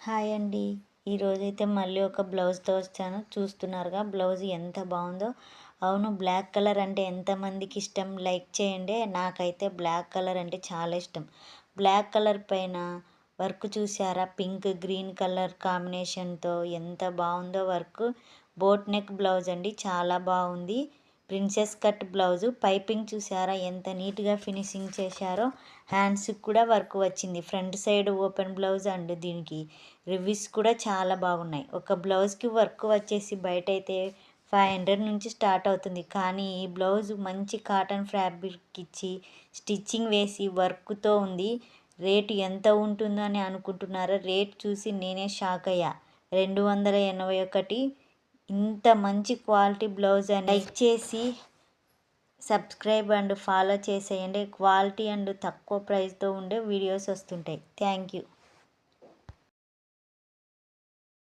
Hi అండి. ఈరోజైతే మళ్ళీ ఒక బ్లౌజ్తో వచ్చాను. చూస్తున్నారుగా బ్లౌజ్ ఎంత బాగుందో. అవును, బ్లాక్ కలర్ అంటే ఎంతమందికి ఇష్టం, లైక్ చేయండి. నాకైతే బ్లాక్ కలర్ అంటే చాలా ఇష్టం. బ్లాక్ కలర్ పైన వర్క్ చూసారా, పింక్ గ్రీన్ కలర్ కాంబినేషన్తో ఎంత బాగుందో వర్క్. బోట్ నెక్ బ్లౌజ్ అండి, చాలా బాగుంది. ప్రిన్సెస్ కట్ బ్లౌజు, పైపింగ్ చూసారా ఎంత నీట్గా ఫినిషింగ్ చేశారో. హ్యాండ్స్కి కూడా వర్క్ వచ్చింది. Front side open blouse and దీనికి రివ్యూస్ కూడా చాలా బాగున్నాయి. ఒక బ్లౌజ్కి వర్క్ వచ్చేసి బయట అయితే 500 నుంచి స్టార్ట్ అవుతుంది. కానీ ఈ బ్లౌజ్ మంచి కాటన్ ఫ్యాబ్రిక్ ఇచ్చి స్టిచ్చింగ్ వేసి వర్క్తో ఉంది. రేటు ఎంత ఉంటుందో అని అనుకుంటున్నారా? రేట్ చూసి నేనే షాక్ అయ్యా. 281. ఇంత మంచి క్వాలిటీ బ్లౌజ్ అని లైక్ చేసి సబ్స్క్రైబ్ అండ్ ఫాలో చేసేయండి. క్వాలిటీ అండ్ తక్కువ ప్రైస్తో ఉండే వీడియోస్ వస్తుంటాయి. Thank you.